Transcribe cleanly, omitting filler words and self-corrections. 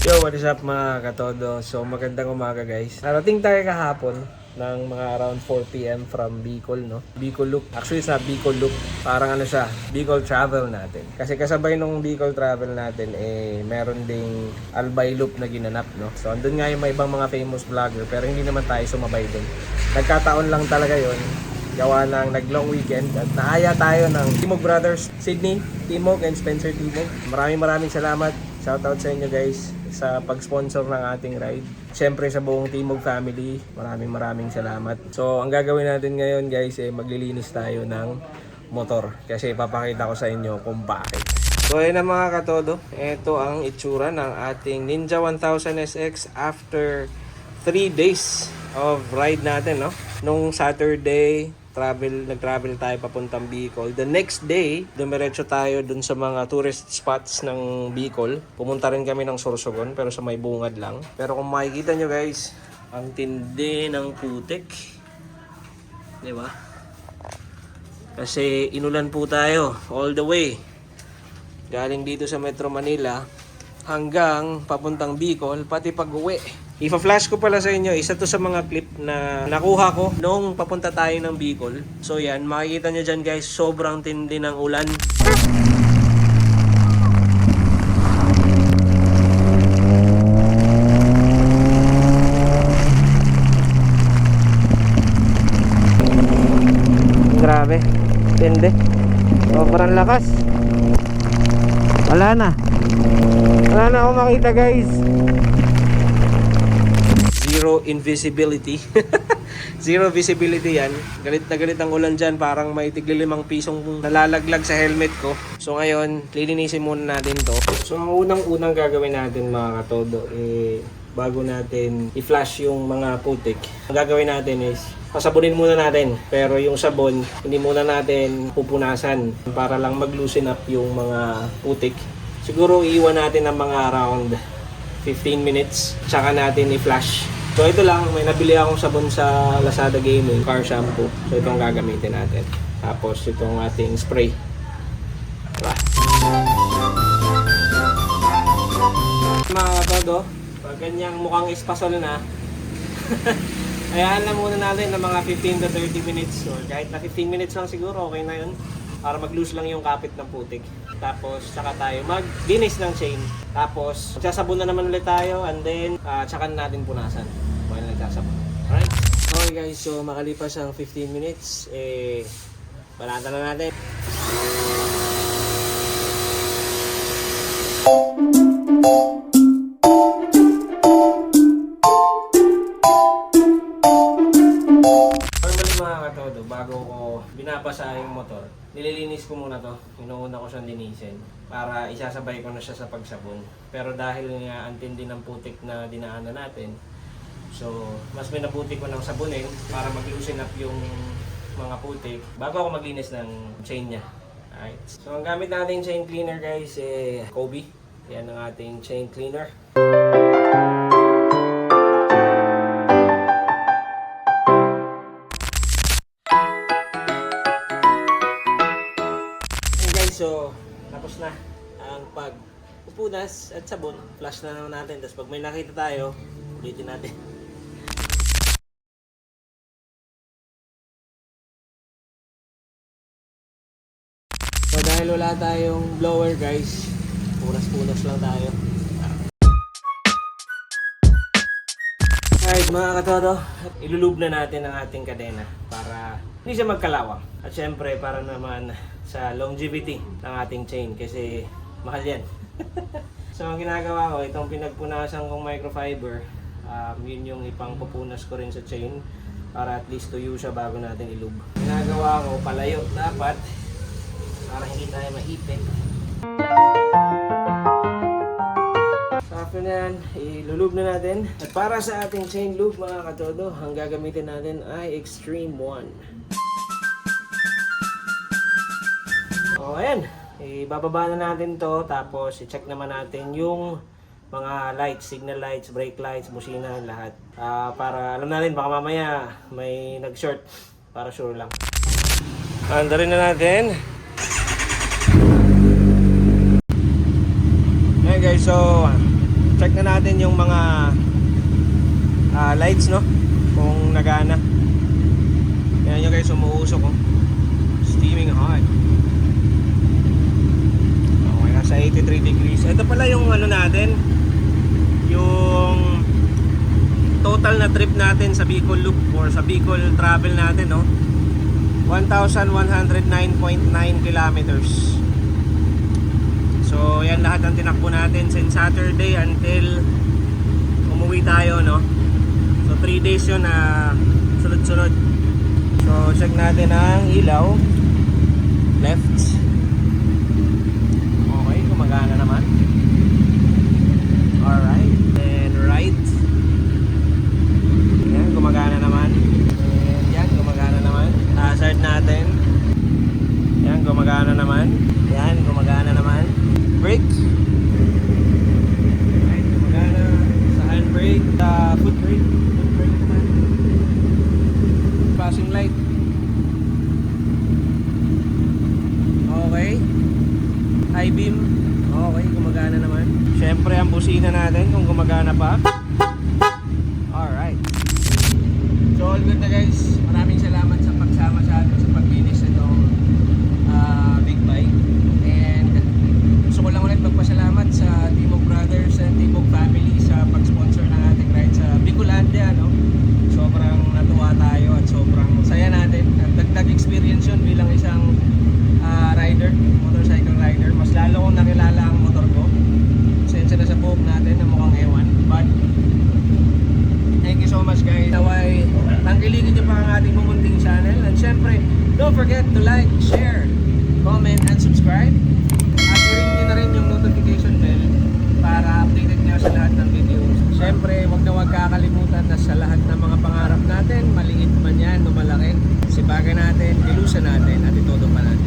Yo, what is up mga katodo? So magandang umaga guys. Narating tayo kahapon ng mga around 4 PM from Bicol, no? Bicol Loop. Actually sa Bicol Loop, parang ano siya, Bicol Travel natin. Kasi kasabay nung Bicol Travel natin, meron ding Albay Loop na ginanap, no? So andun nga yung may ibang mga famous vlogger, pero hindi naman tayo sumabay dun. Nagkataon lang talaga yon, gawa ng nag-long weekend at naaya tayo ng Timog Brothers, Sydney Timog and Spencer Timog. Maraming salamat. Shoutout sa inyo guys sa pag-sponsor ng ating ride. Siyempre sa buong Timog family, maraming salamat. So ang gagawin natin ngayon guys, maglilinis tayo ng motor. Kasi papakita ko sa inyo kung bakit. So ayun na mga katodo, ito ang itsura ng ating Ninja 1000 SX after 3 days of ride natin, no? Nung Saturday, nag-travel tayo papuntang Bicol. The next day, dumiretso tayo dun sa mga tourist spots ng Bicol. Pumunta rin kami ng Sorsogon, pero sa may bungad lang. Pero kung makikita nyo guys, ang tindi ng putik. Diba? Kasi inulan po tayo all the way. Galing dito sa Metro Manila hanggang papuntang Bicol, pati pag-uwi. Ipa-flash ko pala sa inyo, isa to sa mga clip na nakuha ko nung papunta tayo ng Bicol. So yan, makikita nyo dyan guys, sobrang tindi ng ulan. Grabe, tindi. Sobrang lakas. Wala na ako makita guys. Zero invisibility. Zero visibility yan. Galit na galit ang ulan dyan. Parang may tig-5 pisong nalalaglag sa helmet ko. So ngayon, lilinisin muna natin to. So ang unang gagawin natin mga katodo, bago natin i-flash yung mga putik, ang gagawin natin is pasabunin muna natin. Pero yung sabon, hindi muna natin pupunasan para lang mag-loosen up yung mga putik. Siguro iiwan natin ng mga around 15 minutes. Tsaka natin i-flash. So ito lang, may nabili akong sabon sa Lazada Gaming, car shampoo. So itong gagamitin natin. Tapos itong ating spray. Diba? Mga katodo, pag ganyang mukhang espasol na, hayaan lang muna natin ng mga 15 to 30 minutes. Or kahit na 15 minutes lang siguro, okay na yun. Para mag-loose lang yung kapit ng putik. Tapos saka tayo mag-dinis ng chain. Tapos magsasabon na naman ulit tayo, and then tsaka natin punasan. While nagsasabon. Alright? Okay guys, so makalipas ang 15 minutes, balatan na natin. Normally mga katodo, bago ko binabasa yung motor, nililinis ko muna to. Inuuna ko siyang linisin para isasabay ko na siya sa pagsabon. Pero dahil nga ang tindi ng putik na dinaanan natin, so mas minabuti ko ng sabunin para mag-loosen up yung mga putik bago ako maglinis ng chain niya. Alright. So ang gamit nating chain cleaner guys, Kobe. Yan ang ating chain cleaner. So, tapos na ang pagpupunas at sabon. Flash na naman natin. Tapos pag may nakita tayo, ulitin natin. So, dahil wala tayong blower guys, punas-punas lang tayo. Alright mga katodo, ilulub na natin ang ating kadena para hindi siya magkalawang. At syempre para naman sa longevity ng ating chain kasi mahal yan. So ang ginagawa ko, itong pinagpunasan kong microfiber, yun yung ipangpupunas ko rin sa chain para at least tuyo siya bago natin ilub. Ginagawa ko, palayo dapat para hindi tayo maipit. So after na yan, ilulub na natin. At para sa ating chain lube mga katodo, ang gagamitin natin ay Extreme 1. O ayan, ibababa na natin to, tapos i-check naman natin yung mga lights, signal lights, brake lights, busina, lahat. Para alam natin, baka mamaya may nag-short, para sure lang. Anda rin na natin. Ayan guys, so check na natin yung mga lights, no? Kung nagana. Yan nyo guys, umuusok, oh. Steaming hot. Okay, nasa 83 degrees. Ito pala yung ano natin, yung total na trip natin sa Bicol Loop or sa Bicol travel natin, no? 1,109.9 kilometers. So yan lahat ang tinakbo natin since Saturday until umuwi tayo, no? So 3 days yun na sunod-sunod. So check natin ang ilaw. Left. Okay, gumagana naman. Alright. Then right. Yan, gumagana naman. And yan, gumagana naman. Hazard natin. Yan, gumagana naman. Yan, gumagana naman. Brake. Right, gumagana. Sa handbrake, foot brake. Foot brake naman. Passing light. Okay. High beam. Okay, gumagana naman. Siyempre ang busina natin kung gumagana pa. Alright. So all good na guys. Maraming salamat sa pagsama sa atin sa paglinis nitong big bike. And gusto ko lang ulit magpasalamat sa Timog Brothers and Timog family sa pag-sponsor ng ating ride sa Bicolandia, no? Sobrang natuwa tayo at sobrang saya natin. At dagdag experience yun bilang isang rider, motorcycle rider. Mas lalo kong nakilala ang motor ko. Sensya na sa buhok natin na mukhang ewan. But thank you so much guys. Naway, tangkilikin nyo pa ang ating mumunting channel. And syempre, don't forget to like, share, comment, and subscribe. At i-ring nyo na rin yung notification bell para updated nyo sa lahat ng videos. Syempre, wag na wag kakalimutan na sa lahat ng mga pangarap natin, maliit man yan o malaki, sipagan natin, nilusan natin, at itodo pa natin.